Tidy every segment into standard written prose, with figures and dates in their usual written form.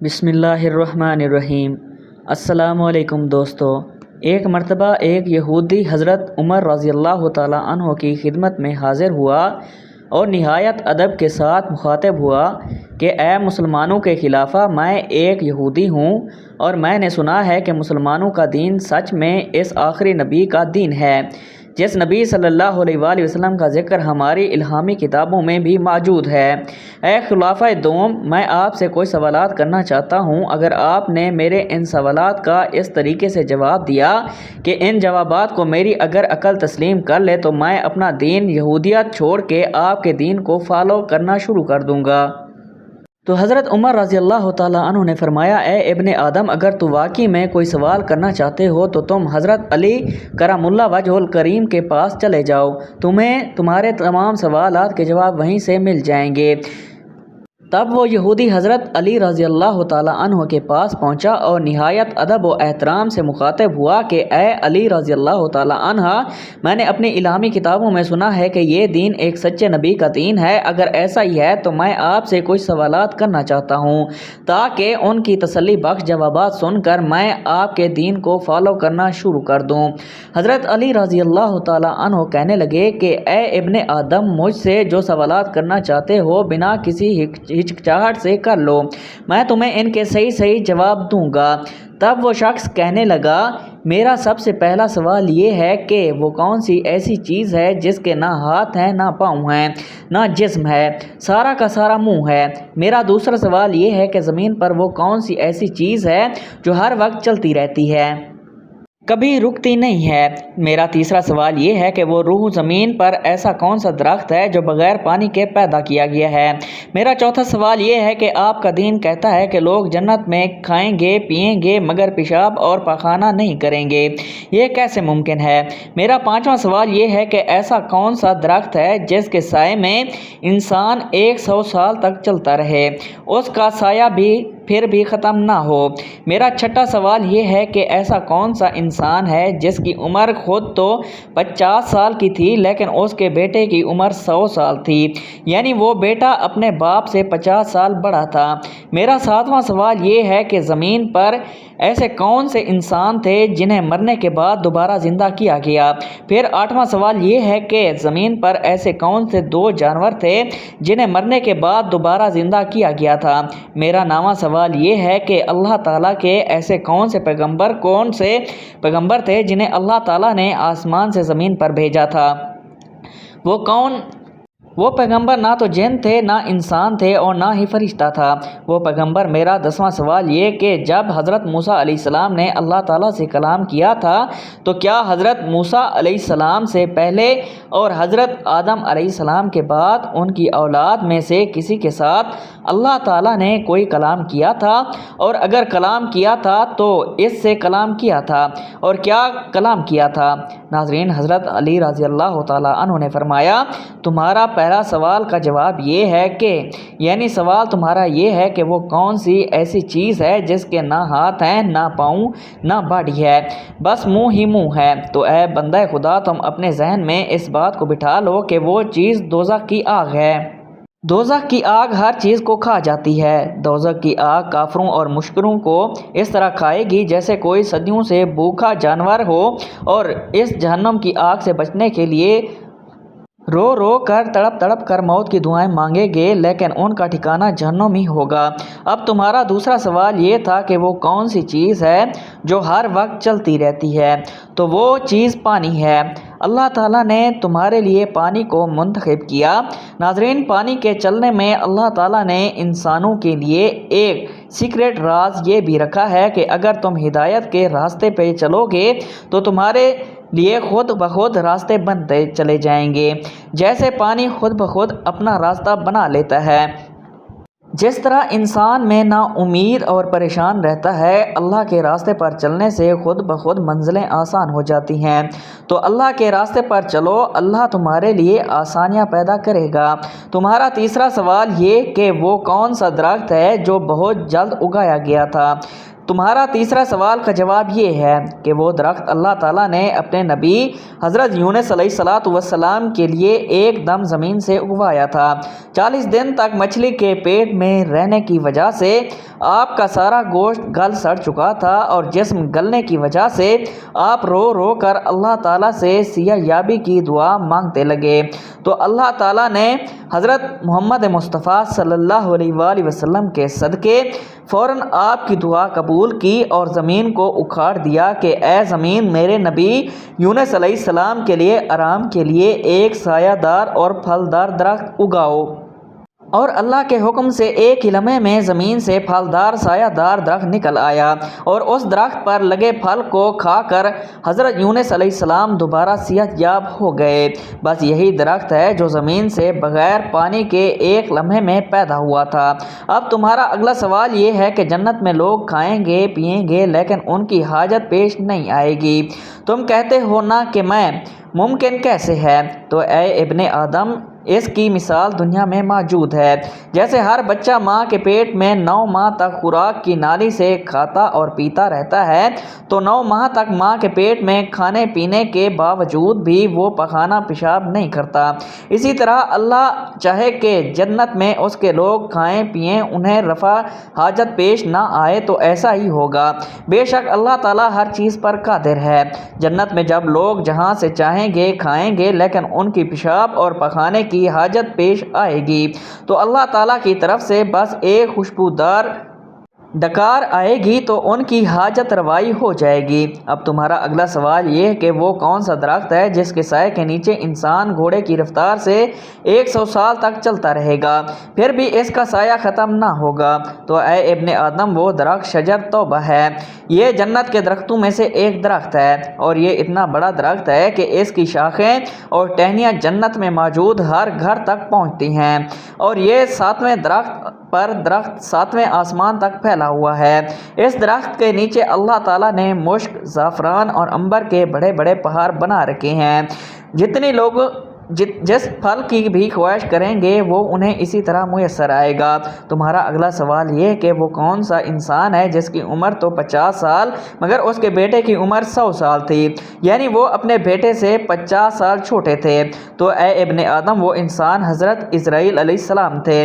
بسم اللہ الرحمن الرحیم۔ السلام علیکم دوستو۔ ایک مرتبہ ایک یہودی حضرت عمر رضی اللہ تعالیٰ عنہ کی خدمت میں حاضر ہوا اور نہایت ادب کے ساتھ مخاطب ہوا کہ اے مسلمانوں کے خلافہ، میں ایک یہودی ہوں اور میں نے سنا ہے کہ مسلمانوں کا دین سچ میں اس آخری نبی کا دین ہے، جس نبی صلی اللہ علیہ وآلہ وسلم کا ذکر ہماری الہامی کتابوں میں بھی موجود ہے۔ اے خلافہ دوم، میں آپ سے کوئی سوالات کرنا چاہتا ہوں۔ اگر آپ نے میرے ان سوالات کا اس طریقے سے جواب دیا کہ ان جوابات کو میری اگر عقل تسلیم کر لے تو میں اپنا دین یہودیت چھوڑ کے آپ کے دین کو فالو کرنا شروع کر دوں گا۔ تو حضرت عمر رضی اللہ تعالیٰ عنہ نے فرمایا، اے ابن آدم، اگر تو واقعی میں کوئی سوال کرنا چاہتے ہو تو تم حضرت علی کرم اللہ وجہ الکریم کے پاس چلے جاؤ، تمہیں تمہارے تمام سوالات کے جواب وہیں سے مل جائیں گے۔ تب وہ یہودی حضرت علی رضی اللہ تعالیٰ عنہ کے پاس پہنچا اور نہایت ادب و احترام سے مخاطب ہوا کہ اے علی رضی اللہ تعالیٰ عنہ، میں نے اپنی الہامی کتابوں میں سنا ہے کہ یہ دین ایک سچے نبی کا دین ہے۔ اگر ایسا ہی ہے تو میں آپ سے کچھ سوالات کرنا چاہتا ہوں تاکہ ان کی تسلی بخش جوابات سن کر میں آپ کے دین کو فالو کرنا شروع کر دوں۔ حضرت علی رضی اللہ تعالیٰ عنہ کہنے لگے کہ اے ابن آدم، مجھ سے جو سوالات کرنا چاہتے ہو بنا کسی ہچکچاہٹ سے کر لو، میں تمہیں ان کے صحیح جواب دوں گا۔ تب وہ شخص کہنے لگا، میرا سب سے پہلا سوال یہ ہے کہ وہ کون سی ایسی چیز ہے جس کے نہ ہاتھ ہیں، نہ پاؤں ہیں، نہ جسم ہے، سارا کا سارا منہ ہے۔ میرا دوسرا سوال یہ ہے کہ زمین پر وہ کون سی ایسی چیز ہے جو ہر وقت چلتی رہتی ہے، کبھی رکتی نہیں ہے۔ میرا تیسرا سوال یہ ہے کہ وہ روح زمین پر ایسا کون سا درخت ہے جو بغیر پانی کے پیدا کیا گیا ہے۔ میرا چوتھا سوال یہ ہے کہ آپ کا دین کہتا ہے کہ لوگ جنت میں کھائیں گے پئیں گے مگر پیشاب اور پاخانہ نہیں کریں گے، یہ کیسے ممکن ہے؟ میرا پانچواں سوال یہ ہے کہ ایسا کون سا درخت ہے جس کے سائے میں انسان 100 سال تک چلتا رہے، اس کا سایہ بھی پھر بھی ختم نہ ہو۔ میرا چھٹا سوال یہ ہے کہ ایسا کون سا انسان ہے جس کی عمر خود تو 50 سال کی تھی لیکن اس کے بیٹے کی عمر 100 سال تھی، یعنی وہ بیٹا اپنے باپ سے 50 سال بڑا تھا۔ میرا ساتواں سوال یہ ہے کہ زمین پر ایسے کون سے انسان تھے جنہیں مرنے کے بعد دوبارہ زندہ کیا گیا۔ پھر آٹھواں سوال یہ ہے کہ زمین پر ایسے کون سے 2 جانور تھے جنہیں مرنے کے بعد دوبارہ زندہ کیا گیا تھا۔ میرا 9واں سوال یہ ہے کہ اللہ تعالیٰ کے ایسے کون سے پیغمبر تھے جنہیں اللہ تعالیٰ نے آسمان سے زمین پر بھیجا تھا، وہ پیغمبر نہ تو جن تھے نہ انسان تھے اور نہ ہی فرشتہ تھا وہ پیغمبر۔ میرا 10واں سوال یہ کہ جب حضرت موسیٰ علیہ السلام نے اللہ تعالیٰ سے کلام کیا تھا تو کیا حضرت موسیٰ علیہ السلام سے پہلے اور حضرت آدم علیہ السلام کے بعد ان کی اولاد میں سے کسی کے ساتھ اللہ تعالیٰ نے کوئی کلام کیا تھا، اور اگر کلام کیا تھا تو اس سے کلام کیا تھا اور کیا کلام کیا تھا؟ ناظرین، حضرت علی رضی اللہ تعالیٰ عنہ نے فرمایا، تمہارا پہلا سوال کا جواب یہ ہے کہ یعنی سوال تمہارا یہ ہے کہ وہ کون سی ایسی چیز ہے جس کے نہ ہاتھ ہیں، نہ پاؤں، نہ باڈی ہے، بس منہ ہی منہ ہے۔ تو اے بندہ خدا، تم اپنے ذہن میں اس بات کو بٹھا لو کہ وہ چیز دوزخ کی آگ ہے۔ دوزخ کی آگ ہر چیز کو کھا جاتی ہے۔ دوزخ کی آگ کافروں اور مشرکوں کو اس طرح کھائے گی جیسے کوئی صدیوں سے بھوکا جانور ہو اور اس جہنم کی آگ سے بچنے کے لیے رو رو کر تڑپ تڑپ کر موت کی دعائیں مانگیں گے، لیکن ان کا ٹھکانہ جہنم ہی ہوگا۔ اب تمہارا دوسرا سوال یہ تھا کہ وہ کون سی چیز ہے جو ہر وقت چلتی رہتی ہے، تو وہ چیز پانی ہے۔ اللہ تعالیٰ نے تمہارے لیے پانی کو منتخب کیا۔ ناظرین، پانی کے چلنے میں اللہ تعالیٰ نے انسانوں کے لیے ایک سیکرٹ راز یہ بھی رکھا ہے کہ اگر تم ہدایت کے راستے پہ چلو گے تو تمہارے لیے خود بخود راستے بنتے چلے جائیں گے، جیسے پانی خود بخود اپنا راستہ بنا لیتا ہے۔ جس طرح انسان میں نا امید اور پریشان رہتا ہے، اللہ کے راستے پر چلنے سے خود بخود منزلیں آسان ہو جاتی ہیں۔ تو اللہ کے راستے پر چلو، اللہ تمہارے لیے آسانیاں پیدا کرے گا۔ تمہارا تیسرا سوال یہ کہ وہ کون سا درخت ہے جو بہت جلد اگایا گیا تھا۔ تمہارا تیسرا سوال کا جواب یہ ہے کہ وہ درخت اللہ تعالیٰ نے اپنے نبی حضرت یونس علیہ السلام کے لیے ایک دم زمین سے اگوایا تھا۔ 40 دن تک مچھلی کے پیٹ میں رہنے کی وجہ سے آپ کا سارا گوشت گل سڑ چکا تھا اور جسم گلنے کی وجہ سے آپ رو رو کر اللہ تعالیٰ سے صحت یابی کی دعا مانگتے لگے، تو اللہ تعالیٰ نے حضرت محمد مصطفیٰ صلی اللہ علیہ وآلہ وسلم کے صدقے فوراً آپ کی دعا قبول کی اور زمین کو اکھاڑ دیا کہ اے زمین میرے نبی یونس علیہ السلام کے لیے آرام کے لیے ایک سایہ دار اور پھلدار درخت اگاؤ۔ اور اللہ کے حکم سے ایک ہی لمحے میں زمین سے پھلدار سایہ دار درخت نکل آیا اور اس درخت پر لگے پھل کو کھا کر حضرت یونس علیہ السلام دوبارہ صحت یاب ہو گئے۔ بس یہی درخت ہے جو زمین سے بغیر پانی کے ایک لمحے میں پیدا ہوا تھا۔ اب تمہارا اگلا سوال یہ ہے کہ جنت میں لوگ کھائیں گے پئیں گے لیکن ان کی حاجت پیش نہیں آئے گی۔ تم کہتے ہو نا کہ میں ممکن کیسے ہے؟ تو اے ابن آدم اس کی مثال دنیا میں موجود ہے۔ جیسے ہر بچہ ماں کے پیٹ میں 9 ماہ تک خوراک کی نالی سے کھاتا اور پیتا رہتا ہے، تو 9 ماہ تک ماں کے پیٹ میں کھانے پینے کے باوجود بھی وہ پخانہ پیشاب نہیں کرتا، اسی طرح اللہ چاہے کہ جنت میں اس کے لوگ کھائیں پئیں انہیں رفع حاجت پیش نہ آئے تو ایسا ہی ہوگا۔ بے شک اللہ تعالیٰ ہر چیز پر قادر ہے۔ جنت میں جب لوگ جہاں سے چاہیں گے کھائیں گے لیکن ان کی پیشاب اور پخانے کی حاجت پیش آئے گی تو اللہ تعالیٰ کی طرف سے بس ایک خوشبودار ڈکار آئے گی تو ان کی حاجت روائی ہو جائے گی۔ اب تمہارا اگلا سوال یہ ہے کہ وہ کون سا درخت ہے جس کے سائے کے نیچے انسان گھوڑے کی رفتار سے 100 سال تک چلتا رہے گا پھر بھی اس کا سایہ ختم نہ ہوگا؟ تو اے ابن آدم وہ درخت شجر توبہ ہے۔ یہ جنت کے درختوں میں سے ایک درخت ہے اور یہ اتنا بڑا درخت ہے کہ اس کی شاخیں اور ٹہنیاں جنت میں موجود ہر گھر تک پہنچتی ہیں اور یہ 7ویں درخت پر درخت 7ویں آسمان تک پھیلا ہوا ہے۔ اس درخت کے نیچے اللہ تعالیٰ نے مشک، زعفران اور عنبر کے بڑے بڑے پہاڑ بنا رکھے ہیں۔ جتنے لوگ جس پھل کی بھی خواہش کریں گے وہ انہیں اسی طرح میسر آئے گا۔ تمہارا اگلا سوال یہ کہ وہ کون سا انسان ہے جس کی عمر تو 50 سال مگر اس کے بیٹے کی عمر 100 سال تھی، یعنی وہ اپنے بیٹے سے 50 سال چھوٹے تھے؟ تو اے ابن آدم وہ انسان حضرت اسرائیل علیہ السلام تھے۔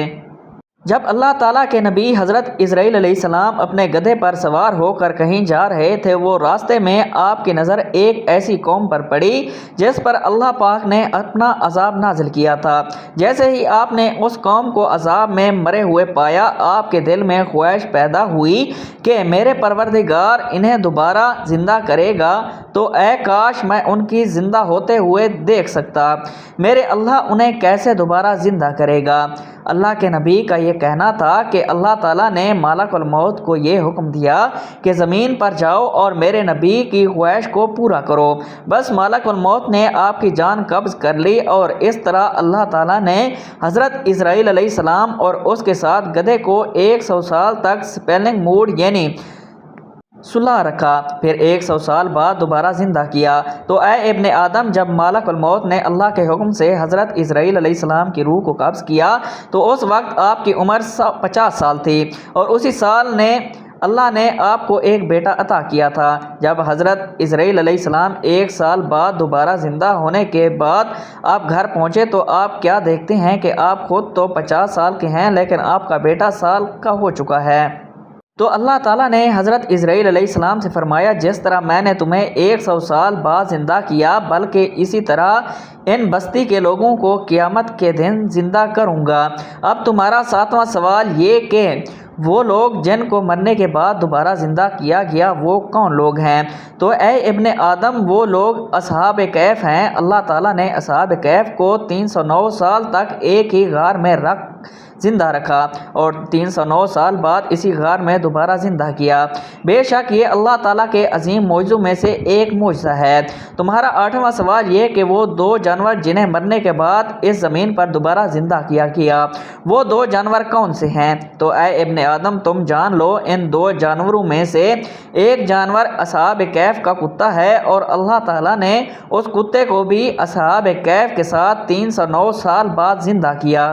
جب اللہ تعالیٰ کے نبی حضرت اسرائیل علیہ السلام اپنے گدھے پر سوار ہو کر کہیں جا رہے تھے، وہ راستے میں آپ کی نظر ایک ایسی قوم پر پڑی جس پر اللہ پاک نے اپنا عذاب نازل کیا تھا۔ جیسے ہی آپ نے اس قوم کو عذاب میں مرے ہوئے پایا، آپ کے دل میں خواہش پیدا ہوئی کہ میرے پروردگار انہیں دوبارہ زندہ کرے گا تو اے کاش میں ان کی زندہ ہوتے ہوئے دیکھ سکتا۔ میرے اللہ انہیں کیسے دوبارہ زندہ کرے گا؟ اللہ کے نبی کا یہ کہنا تھا کہ اللہ تعالیٰ نے ملک الموت کو یہ حکم دیا کہ زمین پر جاؤ اور میرے نبی کی خواہش کو پورا کرو۔ بس ملک الموت نے آپ کی جان قبض کر لی اور اس طرح اللہ تعالیٰ نے حضرت اسرائیل علیہ السلام اور اس کے ساتھ گدھے کو 100 سال تک سپیلنگ موڈ یعنی سلا رکھا، پھر 100 سال بعد دوبارہ زندہ کیا۔ تو اے ابن آدم جب ملک الموت نے اللہ کے حکم سے حضرت اسرائیل علیہ السلام کی روح کو قبض کیا تو اس وقت آپ کی عمر 50 سال تھی اور اسی سال اللہ نے آپ کو ایک بیٹا عطا کیا تھا۔ جب حضرت اسرائیل علیہ السلام 1 سال بعد دوبارہ زندہ ہونے کے بعد آپ گھر پہنچے تو آپ کیا دیکھتے ہیں کہ آپ خود تو 50 سال کے ہیں لیکن آپ کا بیٹا سال کا ہو چکا ہے۔ تو اللہ تعالیٰ نے حضرت اسرائیل علیہ السلام سے فرمایا جس طرح میں نے تمہیں 100 سال بعد زندہ کیا بلکہ اسی طرح ان بستی کے لوگوں کو قیامت کے دن زندہ کروں گا۔ اب تمہارا 7واں سوال یہ کہ وہ لوگ جن کو مرنے کے بعد دوبارہ زندہ کیا گیا وہ کون لوگ ہیں؟ تو اے ابن آدم وہ لوگ اصحاب کہف ہیں۔ اللہ تعالیٰ نے اصحاب کہف کو 309 سال تک ایک ہی غار میں زندہ رکھا اور 309 سال بعد اسی غار میں دوبارہ زندہ کیا۔ بے شک یہ اللہ تعالیٰ کے عظیم معجزوں میں سے ایک معجزہ ہے۔ تمہارا 8واں سوال یہ کہ وہ 2 جانور جنہیں مرنے کے بعد اس زمین پر دوبارہ زندہ کیا گیا وہ 2 جانور کون سے ہیں؟ تو اے ابن آدم تم جان لو ان 2 جانوروں میں سے ایک جانور اصحاب کہف کا کتا ہے اور اللہ تعالیٰ نے اس کتے کو بھی اصحاب کہف کے ساتھ 309 سال بعد زندہ کیا۔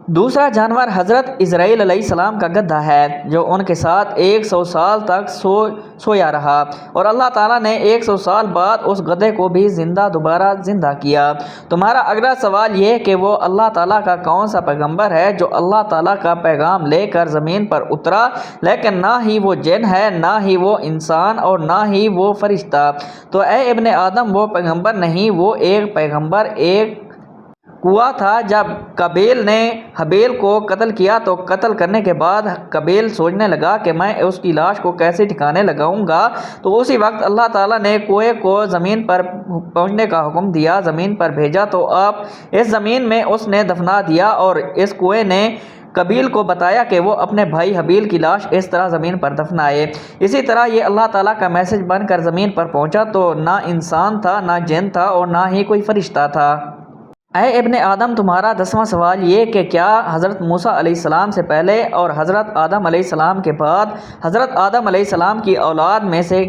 دوسرا جانور حضرت اسرائیل علیہ السلام کا گدھا ہے جو ان کے ساتھ 100 سال تک سویا رہا، اور اللہ تعالیٰ نے 100 سال بعد اس گدھے کو بھی دوبارہ زندہ کیا۔ تمہارا اگلا سوال یہ کہ وہ اللہ تعالیٰ کا کون سا پیغمبر ہے جو اللہ تعالیٰ کا پیغام لے کر زمین پر اترا، لیکن نہ ہی وہ جن ہے، نہ ہی وہ انسان، اور نہ ہی وہ فرشتہ؟ تو اے ابن آدم، وہ پیغمبر نہیں، وہ ایک پیغمبر ایک ہوا تھا۔ جب قابیل نے حابیل کو قتل کیا تو قتل کرنے کے بعد قابیل سوچنے لگا کہ میں اس کی لاش کو کیسے ٹھکانے لگاؤں گا، تو اسی وقت اللہ تعالیٰ نے کوے کو زمین پر پہنچنے کا حکم دیا، زمین پر بھیجا تو آپ اس زمین میں اس نے دفنا دیا، اور اس کوے نے قابیل کو بتایا کہ وہ اپنے بھائی حابیل کی لاش اس طرح زمین پر دفنائے۔ اسی طرح یہ اللہ تعالیٰ کا میسج بن کر زمین پر پہنچا، تو نہ انسان تھا، نہ جن تھا، اور نہ ہی کوئی فرشتہ تھا۔ اے ابن آدم، تمہارا 10واں سوال یہ کہ کیا حضرت موسیٰ علیہ السلام سے پہلے اور حضرت آدم علیہ السلام کے بعد حضرت آدم علیہ السلام کی اولاد میں سے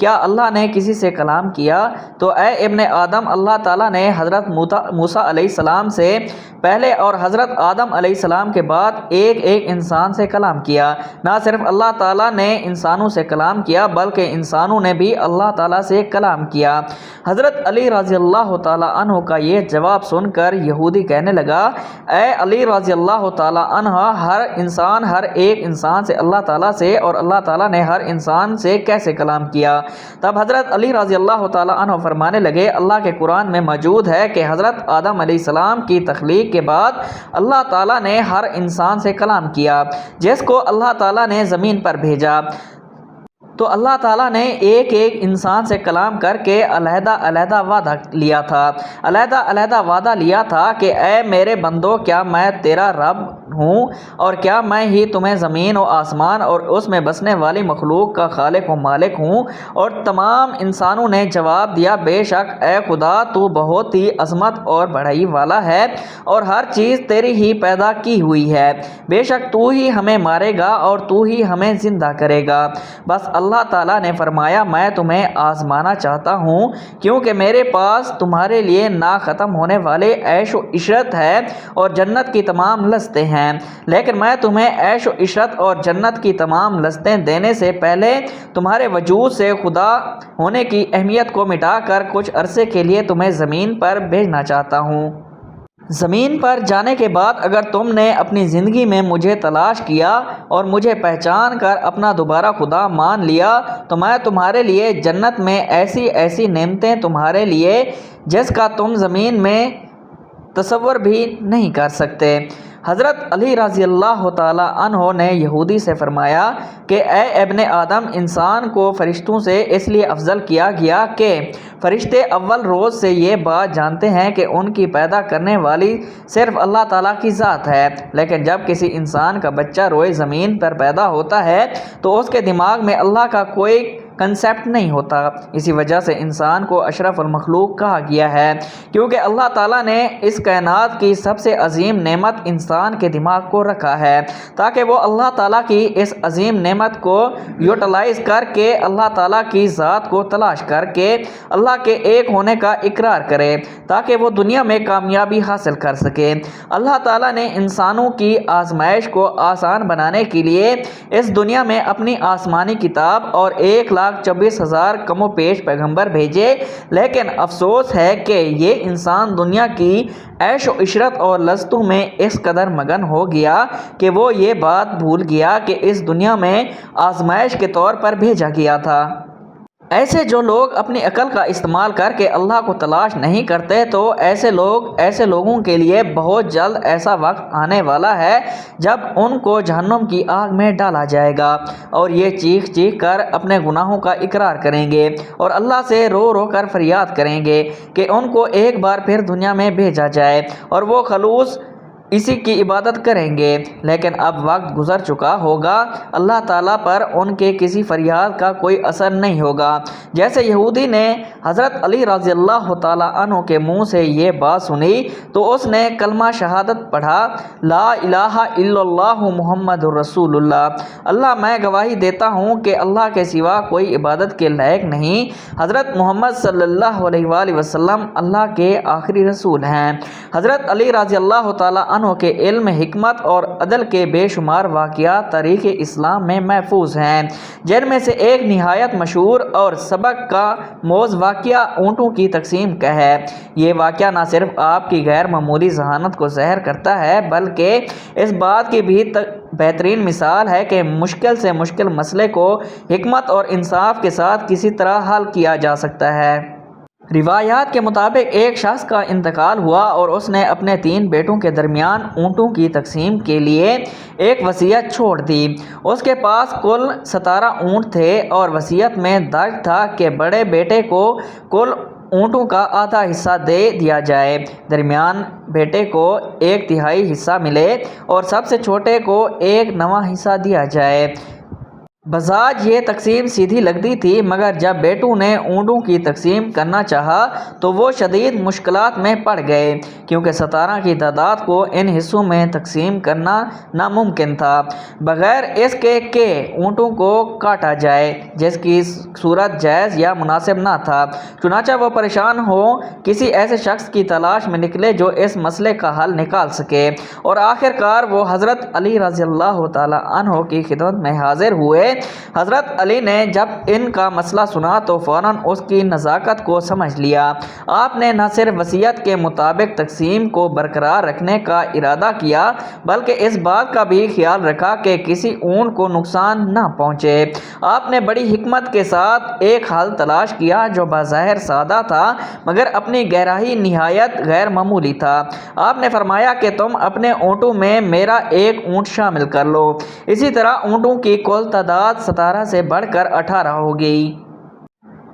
کیا اللہ نے کسی سے کلام کیا؟ تو اے ابن آدم، اللہ تعالیٰ نے حضرت موسیٰ علیہ السلام سے پہلے اور حضرت آدم علیہ السلام کے بعد ایک انسان سے کلام کیا۔ نہ صرف اللہ تعالیٰ نے انسانوں سے کلام کیا بلکہ انسانوں نے بھی اللہ تعالیٰ سے کلام کیا۔ حضرت علی رضی اللہ تعالیٰ عنہ کا یہ جواب سن کر یہودی کہنے لگا، اے علی رضی اللہ تعالیٰ عنہ، ہر ایک انسان سے اللہ تعالیٰ سے، اور اللہ تعالیٰ نے ہر انسان سے کیسے کلام کیا؟ تب حضرت علی رضی اللہ تعالیٰ عنہ فرمانے لگے، اللہ کے قرآن میں موجود ہے کہ حضرت آدم علیہ السلام کی تخلیق کے بعد اللہ تعالیٰ نے ہر انسان سے کلام کیا جس کو اللہ تعالیٰ نے زمین پر بھیجا۔ تو اللہ تعالیٰ نے ایک انسان سے کلام کر کے علیحدہ وعدہ لیا تھا کہ اے میرے بندو، کیا میں تیرا رب ہوں، اور کیا میں ہی تمہیں زمین و آسمان اور اس میں بسنے والی مخلوق کا خالق و مالک ہوں؟ اور تمام انسانوں نے جواب دیا، بے شک اے خدا، تو بہت ہی عظمت اور بڑائی والا ہے، اور ہر چیز تیری ہی پیدا کی ہوئی ہے، بے شک تو ہی ہمیں مارے گا اور تو ہی ہمیں زندہ کرے گا۔ بس اللہ تعالیٰ نے فرمایا، میں تمہیں آزمانا چاہتا ہوں کیونکہ میرے پاس تمہارے لیے نہ ختم ہونے والے عیش و عشرت ہے اور جنت کی تمام لذتیں ہیں، لیکن میں تمہیں عیش و عشرت اور جنت کی تمام لذتیں دینے سے پہلے تمہارے وجود سے خدا ہونے کی اہمیت کو مٹا کر کچھ عرصے کے لیے تمہیں زمین پر بھیجنا چاہتا ہوں۔ زمین پر جانے کے بعد اگر تم نے اپنی زندگی میں مجھے تلاش کیا اور مجھے پہچان کر اپنا دوبارہ خدا مان لیا تو میں تمہارے لیے جنت میں ایسی نعمتیں تمہارے لیے جس کا تم زمین میں تصور بھی نہیں کر سکتے۔ حضرت علی رضی اللہ تعالیٰ عنہ نے یہودی سے فرمایا کہ اے ابن آدم، انسان کو فرشتوں سے اس لیے افضل کیا گیا کہ فرشتے اول روز سے یہ بات جانتے ہیں کہ ان کی پیدا کرنے والی صرف اللہ تعالیٰ کی ذات ہے، لیکن جب کسی انسان کا بچہ روئے زمین پر پیدا ہوتا ہے تو اس کے دماغ میں اللہ کا کوئی کنسیپٹ نہیں ہوتا۔ اسی وجہ سے انسان کو اشرف المخلوق کہا گیا ہے، کیونکہ اللہ تعالیٰ نے اس کائنات کی سب سے عظیم نعمت انسان کے دماغ کو رکھا ہے تاکہ وہ اللہ تعالیٰ کی اس عظیم نعمت کو یوٹیلائز کر کے اللہ تعالیٰ کی ذات کو تلاش کر کے اللہ کے ایک ہونے کا اقرار کرے تاکہ وہ دنیا میں کامیابی حاصل کر سکے۔ اللہ تعالیٰ نے انسانوں کی آزمائش کو آسان بنانے کے لیے اس دنیا میں اپنی آسمانی کتاب اور 1,24,000 کم و پیش پیغمبر بھیجے، لیکن افسوس ہے کہ یہ انسان دنیا کی عیش و عشرت اور لذتوں میں اس قدر مگن ہو گیا کہ وہ یہ بات بھول گیا کہ اس دنیا میں آزمائش کے طور پر بھیجا گیا تھا۔ ایسے جو لوگ اپنی عقل کا استعمال کر کے اللہ کو تلاش نہیں کرتے تو ایسے لوگوں کے لیے بہت جلد ایسا وقت آنے والا ہے جب ان کو جہنم کی آگ میں ڈالا جائے گا اور یہ چیخ چیخ کر اپنے گناہوں کا اقرار کریں گے اور اللہ سے رو رو کر فریاد کریں گے کہ ان کو ایک بار پھر دنیا میں بھیجا جائے اور وہ خلوص اسی کی عبادت کریں گے، لیکن اب وقت گزر چکا ہوگا، اللہ تعالیٰ پر ان کے کسی فریاد کا کوئی اثر نہیں ہوگا۔ جیسے یہودی نے حضرت علی رضی اللہ تعالیٰ عنہ کے منہ سے یہ بات سنی تو اس نے کلمہ شہادت پڑھا، لا الہ الا اللہ محمد الرسول اللہ، اللہ میں گواہی دیتا ہوں کہ اللہ کے سوا کوئی عبادت کے لائق نہیں، حضرت محمد صلی اللہ علیہ وآلہ وسلم اللہ کے آخری رسول ہیں۔ حضرت علی رضی اللہ تعالیٰ عنہ کے علم، حکمت اور عدل کے بے شمار واقعات تاریخ اسلام میں محفوظ ہیں، جن میں سے ایک نہایت مشہور اور سبق کا موز واقعہ اونٹوں کی تقسیم کا ہے۔ یہ واقعہ نہ صرف آپ کی غیر معمولی ذہانت کو ظاہر کرتا ہے بلکہ اس بات کی بھی بہترین مثال ہے کہ مشکل سے مشکل مسئلے کو حکمت اور انصاف کے ساتھ کسی طرح حل کیا جا سکتا ہے۔ روایات کے مطابق ایک شخص کا انتقال ہوا اور اس نے اپنے 3 بیٹوں کے درمیان اونٹوں کی تقسیم کے لیے ایک وصیت چھوڑ دی۔ اس کے پاس کل 17 اونٹ تھے اور وصیت میں درج تھا کہ بڑے بیٹے کو کل اونٹوں کا آدھا حصہ دے دیا جائے، درمیان بیٹے کو 1/3 حصہ ملے اور سب سے چھوٹے کو 1/9 حصہ دیا جائے۔ بذات یہ تقسیم سیدھی لگتی تھی، مگر جب بیٹوں نے اونٹوں کی تقسیم کرنا چاہا تو وہ شدید مشکلات میں پڑ گئے، کیونکہ 17 کی تعداد کو ان حصوں میں تقسیم کرنا ناممکن تھا، بغیر اس کے کہ اونٹوں کو کاٹا جائے، جس کی صورت جائز یا مناسب نہ تھا۔ چنانچہ وہ پریشان ہو کسی ایسے شخص کی تلاش میں نکلے جو اس مسئلے کا حل نکال سکے، اور آخرکار وہ حضرت علی رضی اللہ تعالیٰ عنہ کی خدمت میں حاضر ہوئے۔ حضرت علی نے جب ان کا مسئلہ سنا تو فوراً اس کی نزاکت کو سمجھ لیا۔ آپ نے نہ صرف وصیت کے مطابق تقسیم کو برقرار رکھنے کا ارادہ کیا بلکہ اس بات کا بھی خیال رکھا کہ کسی اونٹ کو نقصان نہ پہنچے۔ آپ نے بڑی حکمت کے ساتھ ایک حل تلاش کیا جو بظاہر سادہ تھا مگر اپنی گہرائی نہایت غیر معمولی تھا۔ آپ نے فرمایا کہ تم اپنے اونٹوں میں میرا 1 اونٹ شامل کر لو، اسی طرح اونٹوں کی کل تعداد 17 سے بڑھ کر 18 ہو گئی۔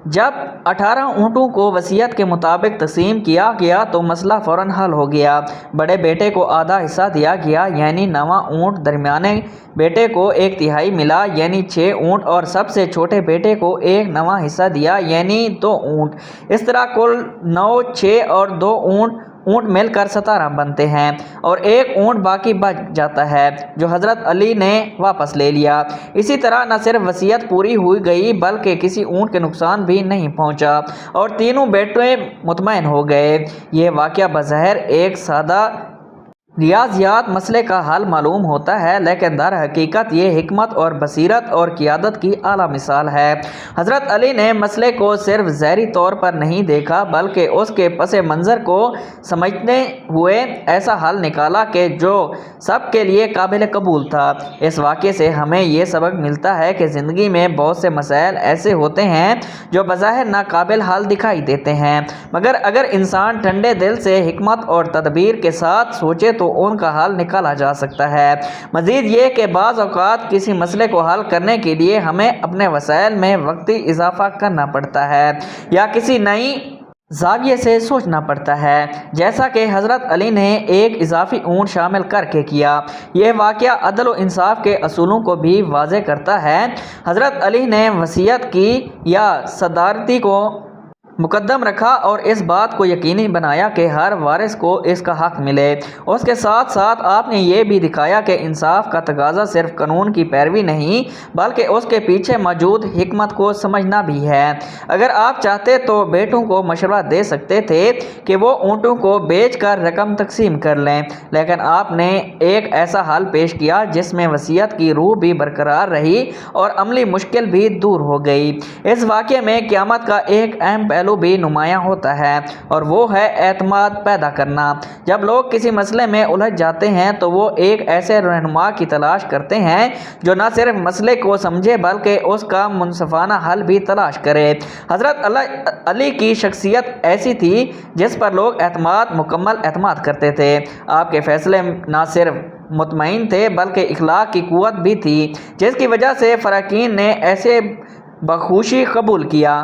جب 18 اونٹوں کو وصیت کے مطابق تقسیم کیا گیا تو مسئلہ فوراً حل ہو گیا۔ بڑے بیٹے کو آدھا حصہ دیا گیا یعنی 9واں اونٹ، درمیانے بیٹے کو 1/3 ملا یعنی 6 اونٹ، اور سب سے چھوٹے بیٹے کو 1/9 حصہ دیا یعنی 2 اونٹ۔ اس طرح کل 9، 6 اور 2 اونٹ مل کر 17 بنتے ہیں اور 1 اونٹ باقی بچ جاتا ہے جو حضرت علی نے واپس لے لیا۔ اسی طرح نہ صرف وصیت پوری ہو گئی بلکہ کسی اونٹ کے نقصان بھی نہیں پہنچا اور تینوں بیٹے مطمئن ہو گئے۔ یہ واقعہ بظاہر ایک سادہ ریاضیات مسئلے کا حل معلوم ہوتا ہے، لیکن در حقیقت یہ حکمت اور بصیرت اور قیادت کی اعلیٰ مثال ہے۔ حضرت علی نے مسئلے کو صرف ظاہری طور پر نہیں دیکھا بلکہ اس کے پس منظر کو سمجھتے ہوئے ایسا حل نکالا کہ جو سب کے لیے قابل قبول تھا۔ اس واقعے سے ہمیں یہ سبق ملتا ہے کہ زندگی میں بہت سے مسائل ایسے ہوتے ہیں جو بظاہر ناقابل حل دکھائی دیتے ہیں، مگر اگر انسان ٹھنڈے دل سے حکمت اور تدبیر کے ساتھ سوچے تو ان کا حل نکالا جا سکتا ہے۔ مزید یہ کہ بعض اوقات کسی مسئلے کو حل کرنے کے لیے ہمیں اپنے وسائل میں وقتی اضافہ کرنا پڑتا ہے یا کسی نئی زاویے سے سوچنا پڑتا ہے، جیسا کہ حضرت علی نے 1 اضافی اونٹ شامل کر کے کیا۔ یہ واقعہ عدل و انصاف کے اصولوں کو بھی واضح کرتا ہے۔ حضرت علی نے وصیت کی یا صدارتی کو مقدم رکھا اور اس بات کو یقینی بنایا کہ ہر وارث کو اس کا حق ملے۔ اس کے ساتھ ساتھ آپ نے یہ بھی دکھایا کہ انصاف کا تقاضا صرف قانون کی پیروی نہیں بلکہ اس کے پیچھے موجود حکمت کو سمجھنا بھی ہے۔ اگر آپ چاہتے تو بیٹوں کو مشورہ دے سکتے تھے کہ وہ اونٹوں کو بیچ کر رقم تقسیم کر لیں، لیکن آپ نے ایک ایسا حل پیش کیا جس میں وصیت کی روح بھی برقرار رہی اور عملی مشکل بھی دور ہو گئی۔ اس واقعے میں قیامت کا ایک اہم پہلو بھی نمایاں ہوتا ہے اور وہ ہے اعتماد پیدا کرنا۔ جب لوگ کسی مسئلے میں الجھ جاتے ہیں تو وہ ایک ایسے رہنما کی تلاش کرتے ہیں جو نہ صرف مسئلے کو سمجھے بلکہ اس کا منصفانہ حل بھی تلاش کرے۔ حضرت علی کی شخصیت ایسی تھی جس پر لوگ مکمل اعتماد کرتے تھے۔ آپ کے فیصلے نہ صرف مطمئن تھے بلکہ اخلاق کی قوت بھی تھی جس کی وجہ سے فراقین نے ایسے بخوشی قبول کیا۔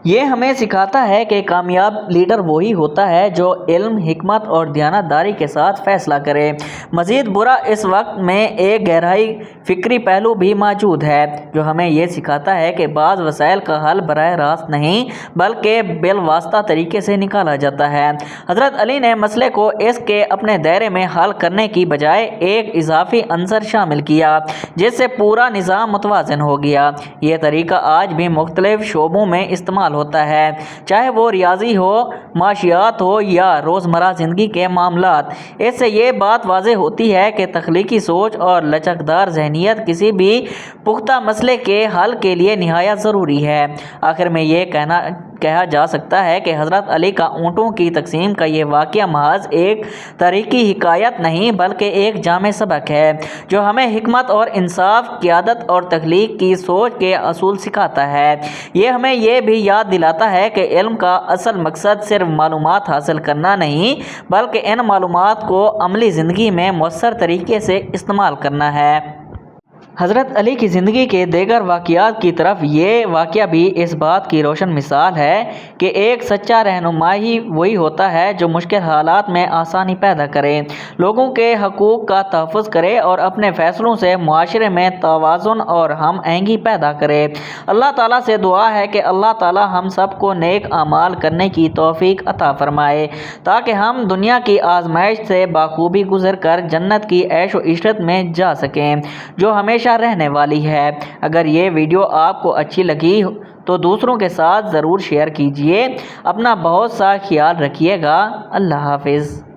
یہ ہمیں سکھاتا ہے کہ کامیاب لیڈر وہی ہوتا ہے جو علم، حکمت اور دیانتداری کے ساتھ فیصلہ کرے۔ مزید برا اس وقت میں ایک گہرائی فکری پہلو بھی موجود ہے جو ہمیں یہ سکھاتا ہے کہ بعض وسائل کا حل براہ راست نہیں بلکہ بالواسطہ طریقے سے نکالا جاتا ہے۔ حضرت علی نے مسئلے کو اس کے اپنے دائرے میں حل کرنے کی بجائے ایک اضافی عنصر شامل کیا جس سے پورا نظام متوازن ہو گیا۔ یہ طریقہ آج بھی مختلف شعبوں میں استعمال استعمال ہوتا ہے، چاہے وہ ریاضی ہو، معاشیات ہو یا روزمرہ زندگی کے معاملات۔ اس سے یہ بات واضح ہوتی ہے کہ تخلیقی سوچ اور لچکدار ذہنیت کسی بھی پختہ مسئلے کے حل کے لیے نہایت ضروری ہے۔ آخر میں یہ کہا جا سکتا ہے کہ حضرت علی کا اونٹوں کی تقسیم کا یہ واقعہ محض ایک تاریخی حکایت نہیں بلکہ ایک جامع سبق ہے جو ہمیں حکمت اور انصاف، قیادت اور تخلیق کی سوچ کے اصول سکھاتا ہے۔ یہ ہمیں یہ بھی یاد دلاتا ہے کہ علم کا اصل مقصد صرف معلومات حاصل کرنا نہیں بلکہ ان معلومات کو عملی زندگی میں مؤثر طریقے سے استعمال کرنا ہے۔ حضرت علی کی زندگی کے دیگر واقعات کی طرف یہ واقعہ بھی اس بات کی روشن مثال ہے کہ ایک سچا رہنما ہی وہی ہوتا ہے جو مشکل حالات میں آسانی پیدا کرے، لوگوں کے حقوق کا تحفظ کرے اور اپنے فیصلوں سے معاشرے میں توازن اور ہم آہنگی پیدا کرے۔ اللہ تعالیٰ سے دعا ہے کہ اللہ تعالیٰ ہم سب کو نیک اعمال کرنے کی توفیق عطا فرمائے تاکہ ہم دنیا کی آزمائش سے بخوبی گزر کر جنت کی عیش و عشرت میں جا سکیں جو ہمیشہ رہنے والی ہے۔ اگر یہ ویڈیو آپ کو اچھی لگی تو دوسروں کے ساتھ ضرور شیئر کیجیے۔ اپنا بہت سا خیال رکھیے گا۔ اللہ حافظ۔